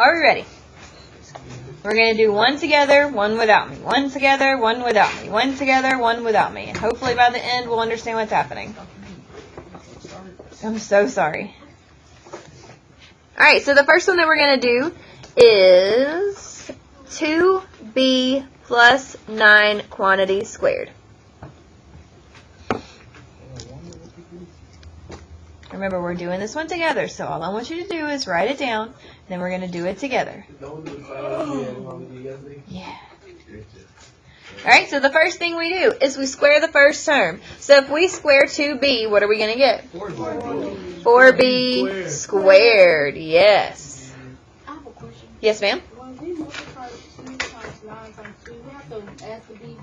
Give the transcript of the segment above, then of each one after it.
Are we ready? We're going to do one together, one without me. One together, one without me. One together, one without me. And hopefully by the end we'll understand what's happening. I'm so sorry. Alright, so the first one that we're going to do is 2b plus 9 quantity squared. Remember, we're doing this one together, so all I want you to do is write it down, and then we're going to do it together. Yeah. Alright, so the first thing we do is we square the first term. So if we square 2b, what are we going to get? 4b squared. Yes. I have a question. Yes, ma'am? When we multiply 2 times 9 times 2, we have to add the b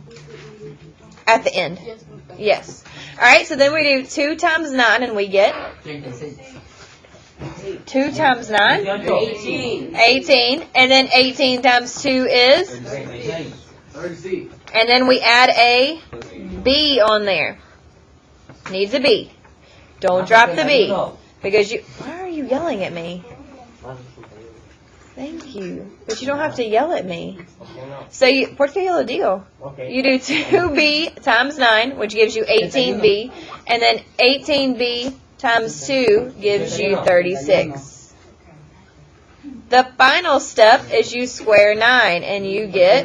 At the end. Yes. Yes. Alright, so then we do 2 times 9 and we get 2 times 9? 18. And then 18 times 2 is? 30. And then we add a B on there. Needs a B. Don't drop the B. Because you... Why are you yelling at me? Thank you. But you don't have to yell at me. So, ¿por qué yo lo digo? You do 2B times 9, which gives you 18B. And then 18B times 2 gives you 36. The final step is you square 9, and you get...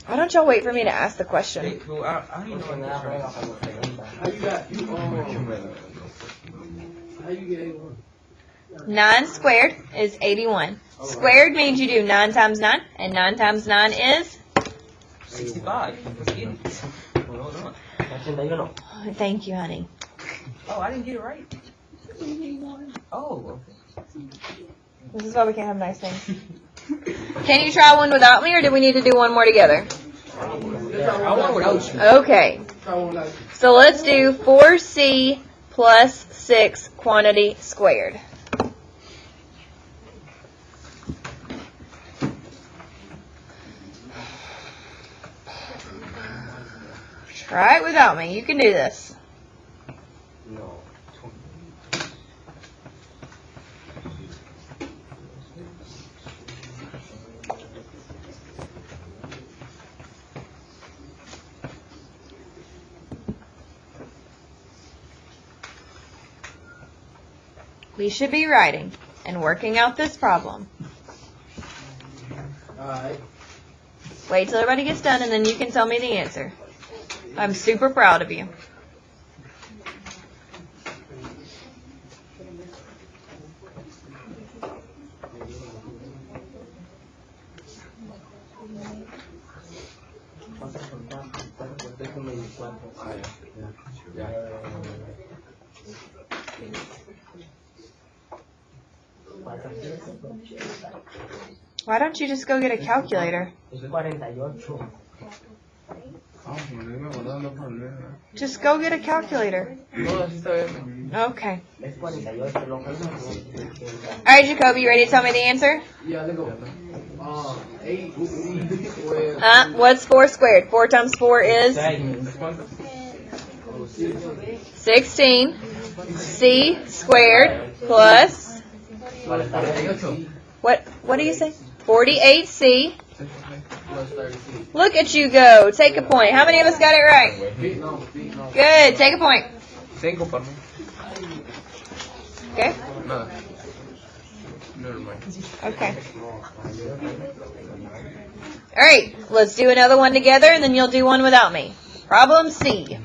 Why don't y'all wait for me to ask the question? How you get 81? 9 squared is 81. Squared means you do 9 times 9, and 9 times 9 is? 65. Oh, thank you, honey. Oh, I didn't get it right. Oh. This is why we can't have nice things. Can you try one without me, or do we need to do one more together? I want without you. Okay. So let's do 4c plus 6 quantity squared. Try it without me. You can do this. We should be writing and working out this problem. Alright. Wait till everybody gets done and then you can tell me the answer. I'm super proud of you. Why don't you just go get a calculator? Just go get a calculator. Okay. Alright, Jacoby, you ready to tell me the answer? Yeah, let's go. 8 squared. What's 4 squared? 4 times 4 is? 16. C squared plus? What do you say? 48C. Look at you go. Take a point. How many of us got it right? Good. Take a point. 5 para mí. Okay. Nada. Never mind. Okay. All right. Let's do another one together, and then you'll do one without me. Problem C.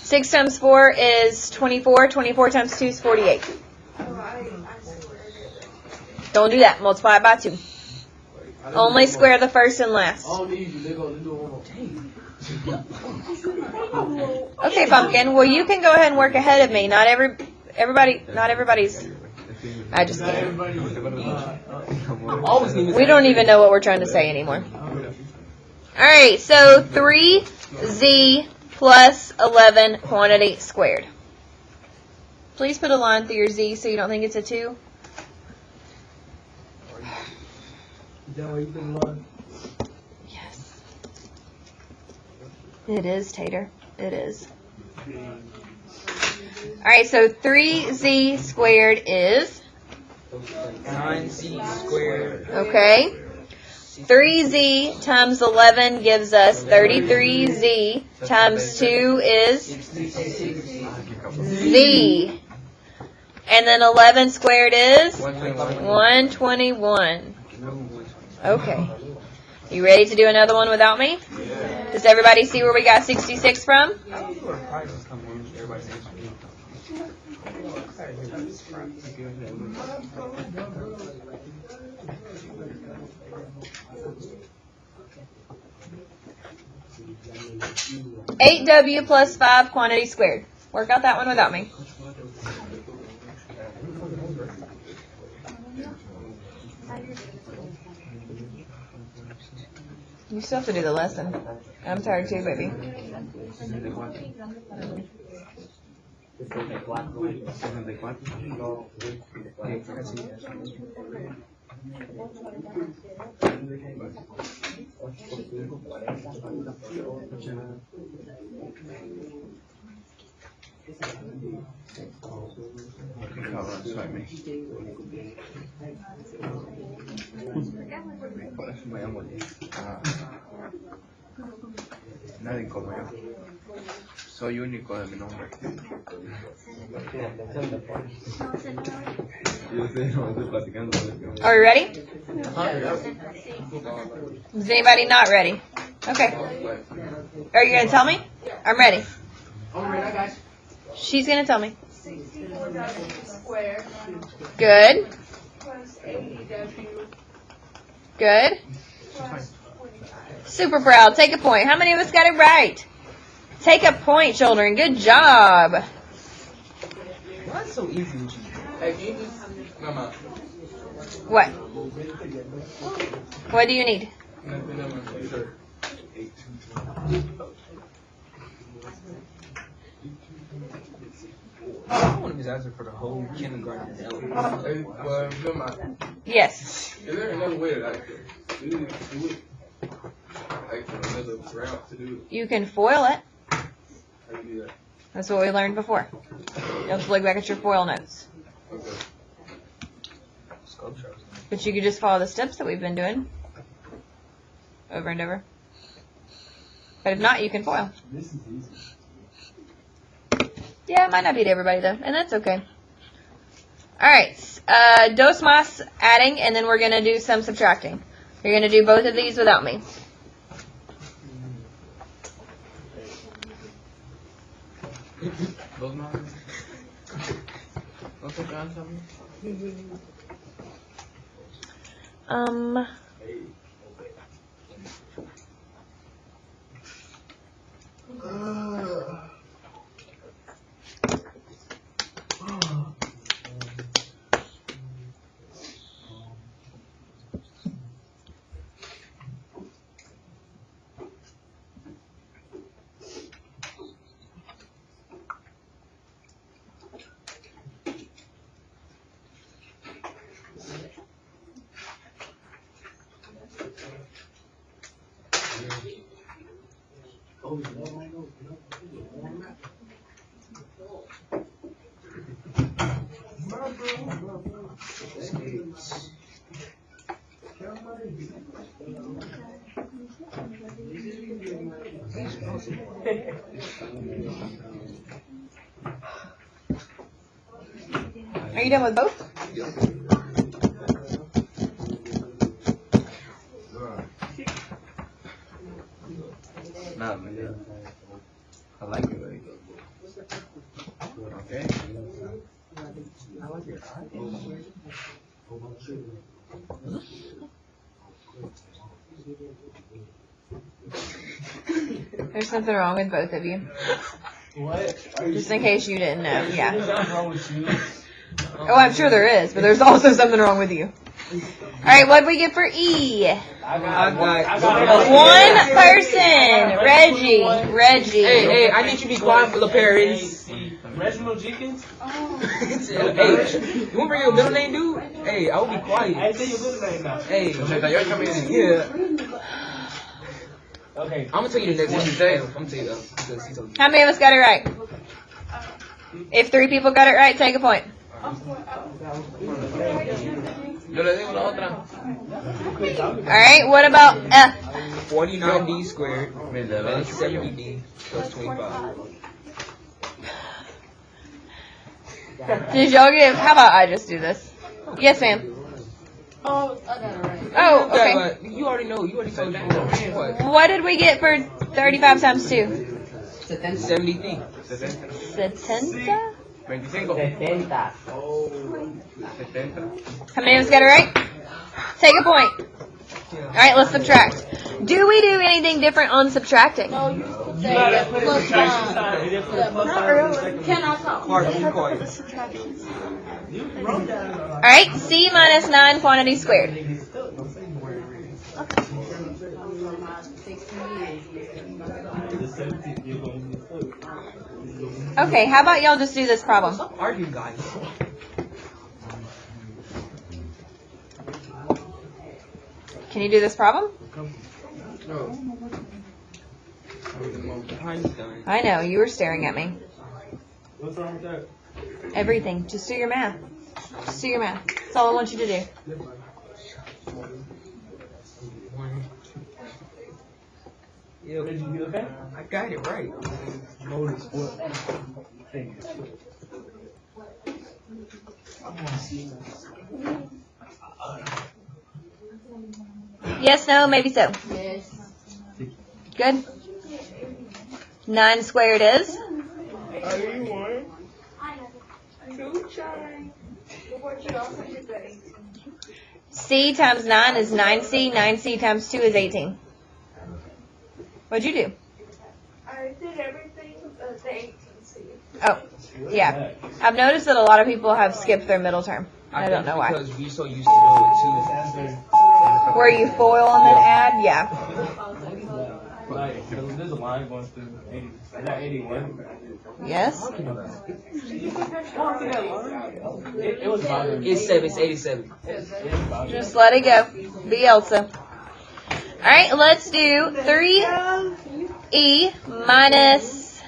6 times 4 is 24. 24 times 2 is 48. Don't do that. Multiply it by 2. Only square the first and last. I don't need you. Let's do one more. Okay, Pumpkin. Well, you can go ahead and work ahead of me. Not everybody's. I just kidding. We don't even know what we're trying to say anymore. All right. So 3z plus 11 quantity squared. Please put a line through your z so you don't think it's a 2. Yes. It is, Tater. It is. Alright, so 3z squared is? 9z squared. Okay. 3z times 11 gives us 33z times 2 is z. And then 11 squared is 121. Okay. You ready to do another one without me? Does everybody see where we got 66 from? 8w plus 5 quantity squared. Work out that one without me. You still have to do the lesson. I'm tired too, baby. Nadie como yo. Soy único de mi nombre. Yo sé, no estoy platicando. Are we ready? Is anybody not ready? Okay. Are you going to tell me? I'm ready. I'm ready, I got you. She's going to tell me. 64w squared Good. plus 80w Good. plus 25. Super proud. Take a point. How many of us got it right? Take a point, children. Good job. Why is it so easy with you? Hey, can you just... No, no. What? What do you need? Nothing on my shirt. I want to be asking for the whole kindergarten. Hey, well, remember, Yes. is there another way that I could do it? Like, another route to do it? You can foil it. How do you do that? That's what we learned before. You'll have to look back at your foil notes. Okay. Sculpture. But you could just follow the steps that we've been doing. Over and over. But if not, you can foil. This is easy. Yeah, it might not be to everybody though, and that's okay. Alright, dos más adding, and then we're going to do some subtracting. You're going to do both of these without me. Those mountains? Don't take on something? Are you done with both? Nah, man. I like it, like. Okay. I like your eye. There's something wrong with both of you. What? Just in case you didn't know. Yeah. What's wrong with you? Oh, I'm sure there is, but there's also something wrong with you. Alright, what did we get for E? I got One person. Reggie. Hey, I need you to be quiet for the Paris. Reginald Jenkins? Hey, you want to bring your middle name, dude? Hey, I will be quiet. I say your middle name now. Hey, You're coming in. yeah. Okay. I'm gonna tell you the next one. I'm gonna tell you that. How many of us got it right? If 3 people got it right, take a point. Yo le digo la otra. Alright, what about F? 49D squared minus 70D plus 25. Did y'all get, how about I just do this? Yes, ma'am. Oh, I got it right. Oh, okay. Yeah, but you already know. You already told me. What? What did we get for 35 times 2? 70D. 70? 25. 70. 70. How many of us got it right? Take a point. Alright, let's subtract. Do we do anything different on subtracting? No, you You gotta put a plus subtraction sign. sign and then put a plus Not sign. really. Can I talk? You wrote that. Alright, C minus 9 quantity squared. Okay, how about y'all just do this problem? Stop arguing, guys. Can you do this problem? No. Einstein. I know, you were staring at me. What's wrong with that? Everything. Just do your math. Just do your math. That's all I want you to do. Yo, Did you get okay? I got it right. Notice what thing. Yes, no, maybe so. Yes. Good? 9 squared is? C times 9 is 9C. 9C times 2 is 18. What'd you do? I did everything but the 18C. Oh, yeah. I've noticed that a lot of people have skipped their middle term. I don't know why. Because we so used to do it Where you foil and then add? Yeah. Like, there's a line going through 80. Is that 81? Yes? It was bothering too. me. It's 7. It's 87. Just let it go. Be Elsa. Alright, let's do 3E minus...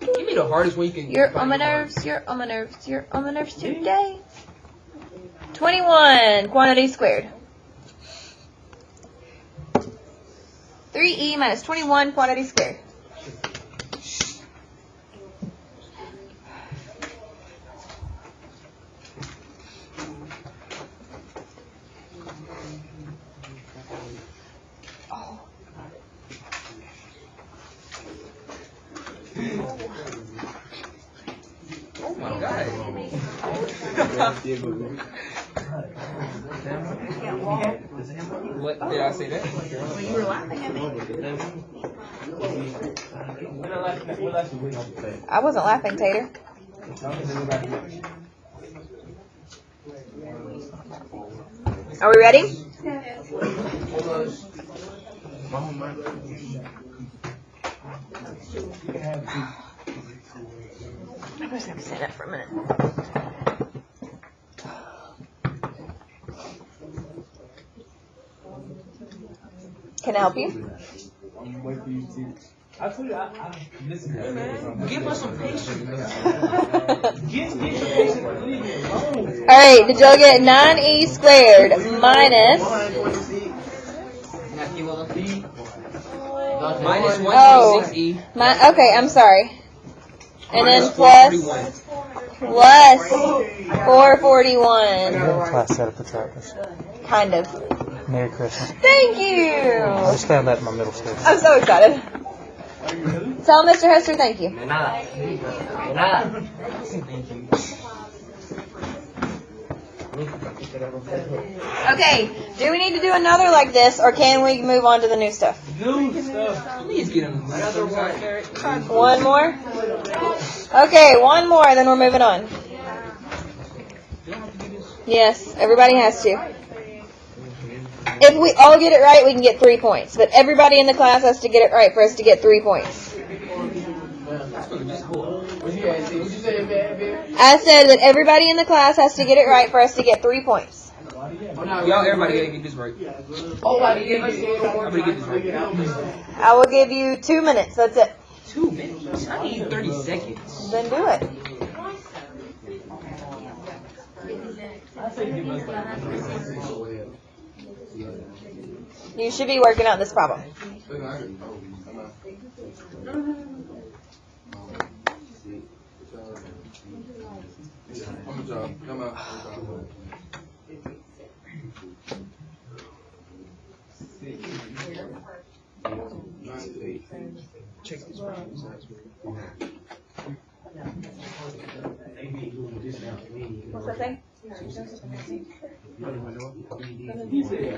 Give me the hardest one you can. You're on my nerves, you're on my nerves, you're on my nerves today. 21 quantity squared. 3E minus 21 quantity squared. Oh my god. What did I say that? You were laughing at me. What else we have to say? I wasn't laughing, Tater. Are we ready? I'm just going to stand up for a minute. Can I help you? I'm waiting for you to. I told you, listen. Give us some patience. Get some patience. Leave me alone. Alright, did y'all get 9E squared minus... Minus Oh. 1.6E. Okay, I'm sorry. And then Minus plus 441. Class setup for practice. Kind of. Merry Christmas. Thank I you! just found that in my middle school. I'm so excited. Tell Mr. Hester thank you. Okay, do we need to do another like this, or can we move on to the new stuff? New stuff. Please get him another one. One more? Okay, one more, then we're moving on. Yes, everybody has to. If we all get it right, we can get 3 points. But everybody in the class has to get it right for us to get 3 points. I said that everybody in the class has to get it right for us to get 3 points. Y'all, everybody gotta get this right. Everybody get this right. I will give you 2 minutes. That's it. 2 minutes. I need 30 seconds. Then do it. I say give us like. You should be working out this problem. Come out. What's that thing? He said,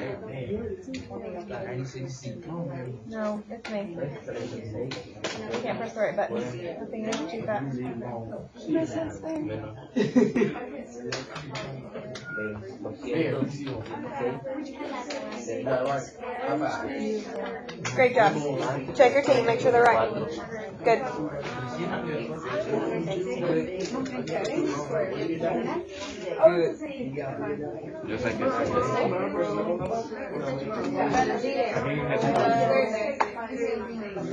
No, it's me. You can't press the right button. The thing is too fast. Great job. Check your team, make sure they're right. Good. Just like this.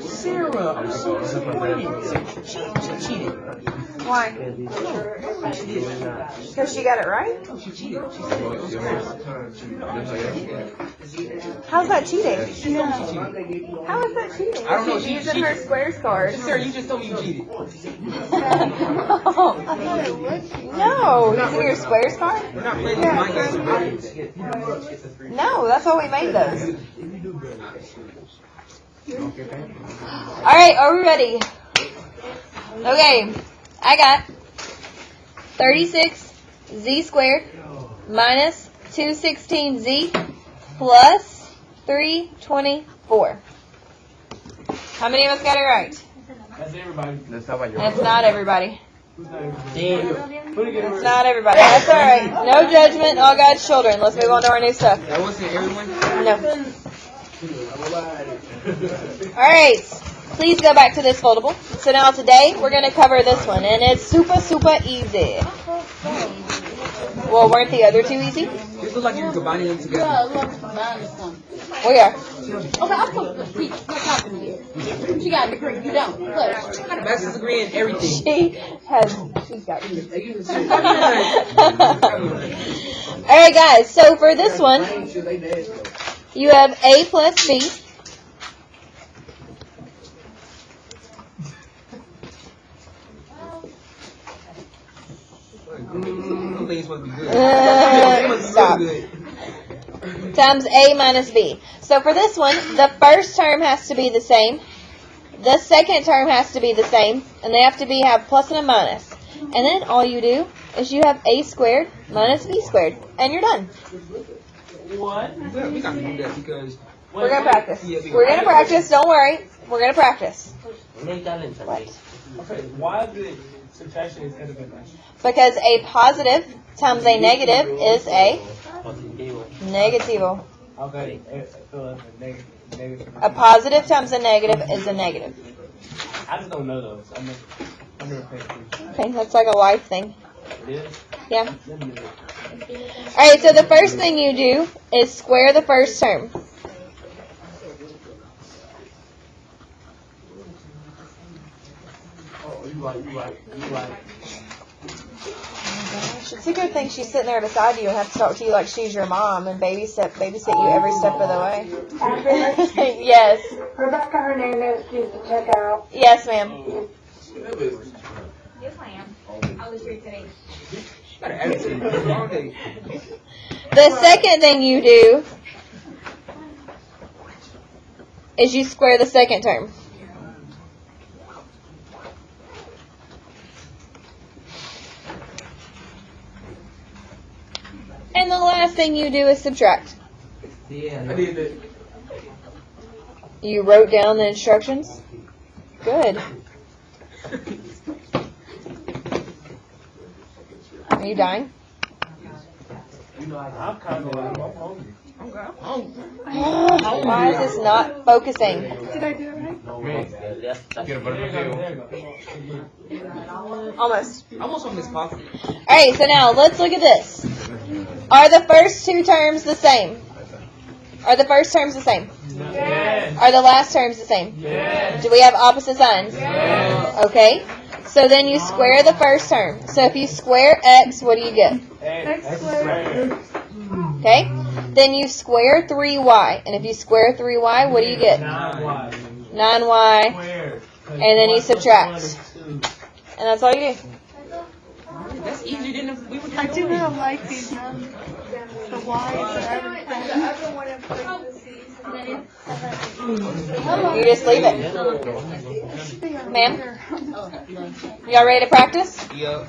Sarah, I'm so disappointed. She cheated. Why? Because she got it right? She cheated. She How's that cheating? cheated. How is that cheating? I don't know, She's she using her squares card. Sarah, you just told me you cheated. No, using your squares card? We're not playing this mind game. No, that's why we made those. Alright, are we ready? Okay, I got 36z squared minus 216z plus 324. How many of us got it right? that's everybody. Let's talk about your. That's not everybody. Who's not everybody? Put it That's not everybody. That's alright. No judgment, all God's children. Let's move on to our new stuff. That wasn't everyone? No. Alright, please go back to this foldable. So now today we're going to cover this one, and it's super, super easy. Well, weren't the other two easy? This looks like you're combining them together. Yeah, look, mine is one. We are. Okay, I'm supposed to teach. Quit talking to me. She got a degree. You don't. Look. Bachelor's degree in everything. She's got Alright guys, so for this one, you have A plus B. I don't think it's supposed to be good. It must be Stop. really good. Times A minus B. So for this one, the first term has to be the same. The second term has to be the same. And they have to have plus and a minus. And then all you do is you have A squared minus B squared. And you're done. What? Yeah, we got to do that because We're going to practice. Yeah, We're going to practice. Don't worry. We're going to practice. What? Okay, why is it subtraction instead of addition? Because a positive times a negative is a negativo. Okay, so it's a negative. A positive times a negative is a negative. I just don't know those. I'm never paying attention. Okay, that's like a life thing. It is? Yeah. Let me look. Alright, so the first thing you do is square the first term. Oh, you right. It's a good thing she's sitting there beside you and have to talk to you like she's your mom and babysit you every step of the way. Yes. Rebecca Hernandez needs to check out. Yes, ma'am. Yes, I am. I was here today. got an attitude all day. The second thing you do is you square the second term. And the last thing you do is subtract. I did that. You wrote down the instructions? Good. Are you dying? I'm kind of like, I'm hungry. Why is this not focusing? Did I do it right? Get a butter potato. Almost. Almost on this coffee. Alright, so now let's look at this. Are the first two terms the same? Are the first terms the same? Yes. Are the last terms the same? Yes. Do we have opposite signs? Yes. Okay. So then you square the first term. So if you square x, what do you get? X squared. Okay. Then you square 3y. And if you square 3y, what do you get? 9y. 9y. Squared. And then you subtract. And that's all you do. That's easier than we were I do doing. not like these the Y's and everything. The other one in parentheses. You just leave it. Ma'am? Y'all ready to practice? Yeah.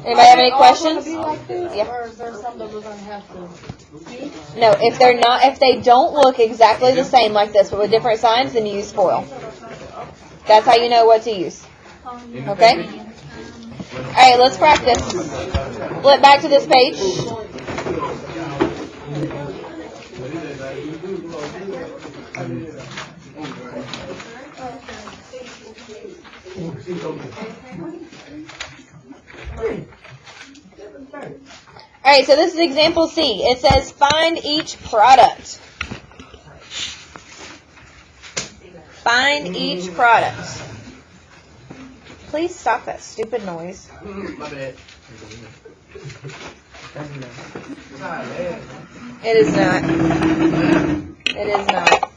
Anybody have any questions? Yeah. Or is there some that we're gonna have to? No, if they don't look exactly the same like this, but with different signs, then you use foil. That's how you know what to use. Okay? Alright, let's practice. Flip back to this page. Alright, so this is example C. It says find each product. Find each product. Please stop that stupid noise. My bad. It is not. It is not.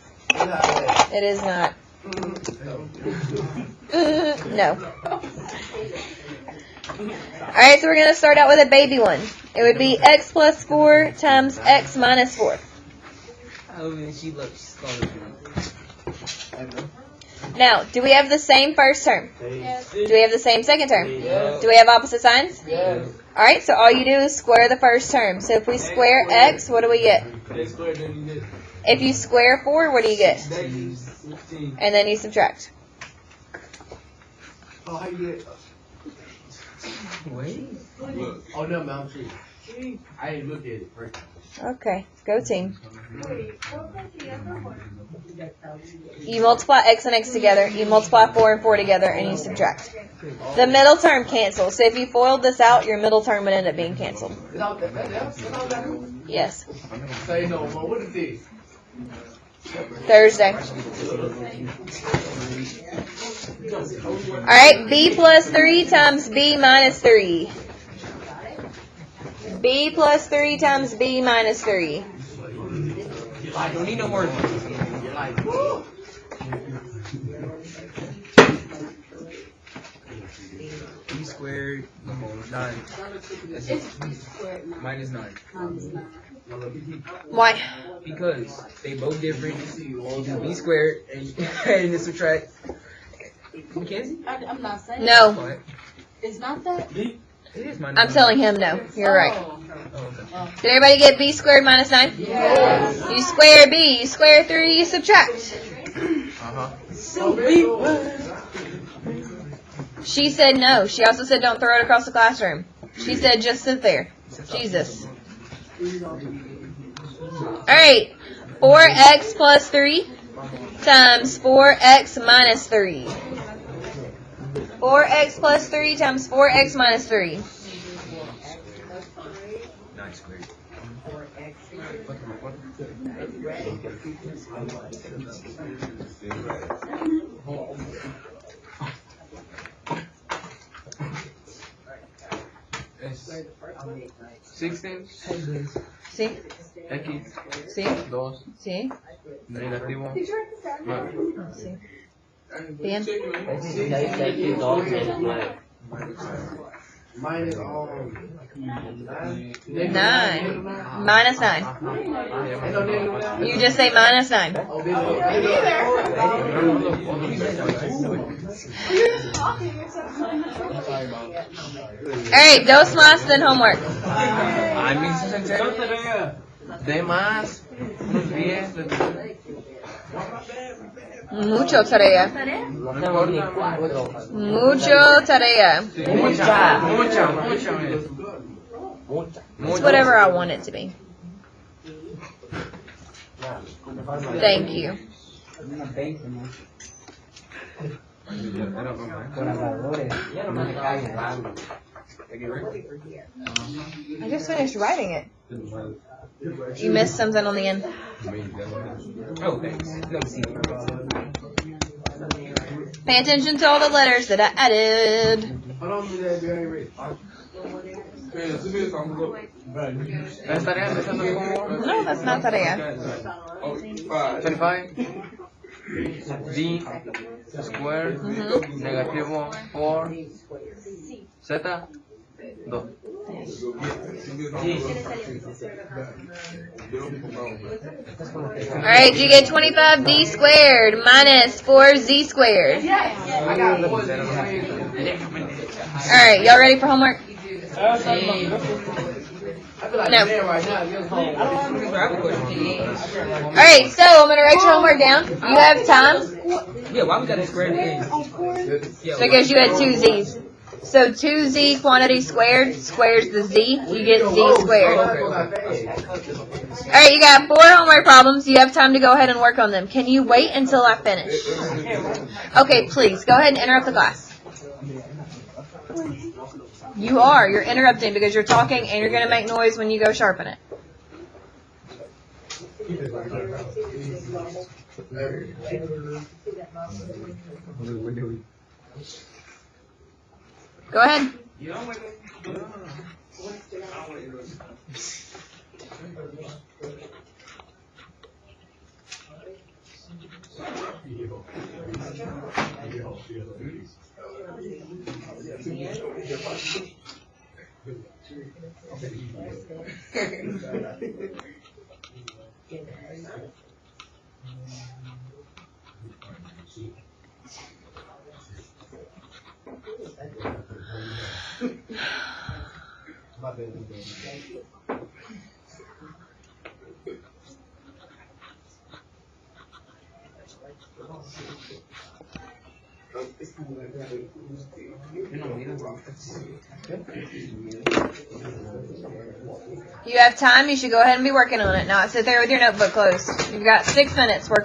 It is not. No. Alright, so we're going to start out with a baby one. It would be x plus 4 times x minus 4. Oh, man, she looks so Now, do we have the same first term? Yes. Do we have the same second term? Yes. Do we have opposite signs? Yes. Alright, so all you do is square the first term. So if we square x, what do we get? X squared, then you get If you square 4, what do you get? 16. And then you subtract. Oh, how you get? Wait. Look. Oh, no, Mount Tree. I didn't look at it first. Okay, go team. Wait, what was the other one? You multiply x and x together, you multiply 4 and 4 together, and you subtract. The middle term cancels. So if you FOILed this out, your middle term would end up being canceled. It's all that. Yes. Say no more. What is this? Thursday. Alright, b plus 3 times b minus 3. b plus 3 times b minus 3. I don't need no more. B squared 9. Minus 9. Why? Because they both different. B squared and then subtract. Mackenzie? I'm not saying. No, What? It's not that. It is minus I'm 9. telling him no. You're right. Oh. Oh, okay. Did everybody get b squared minus 9? Yes. You square b, you square 3, you subtract. Uh-huh. She said no. She also said don't throw it across the classroom. She said just sit there. Jesus. Alright. 4x plus 3 times 4x minus 3. 4x plus 3 times 4x minus 3. 9 squared. Es 16 ¿Sí? x ¿Sí? 2 ¿Sí? negativo Did you write this down? 9. ¿Sí? Bien. Minus 9. Minus 9. You just say minus 9. Alright, dos más than homework. I mean, de más, unos 10, Mucho tarea. Mucho tarea. It's whatever I want it to be. Thank you. I just finished writing it. You missed something on the end. Oh, thanks. No, see. Pay attention to all the letters that I added. How long did that be ready? That's tarea, empezando con No, that's not tarea. 25 d square negativo 4 z 2. Alright, you get 25d squared minus 4z squared. Alright, y'all ready for homework? No. Alright, so I'm going to write your homework down. You have time? Yeah, why we got to square the A? Yeah, Because you had two z's. So 2z quantity squared squares the z. You get z squared. Alright, you got 4 homework problems. You have time to go ahead and work on them. Can you wait until I finish? Okay, please. Go ahead and interrupt the class. You are. You're interrupting because you're talking and you're going to make noise when you go sharpen it. Go ahead. You have time. You should go ahead and be working on it. Now sit there with your notebook closed. You've got 6 minutes. Work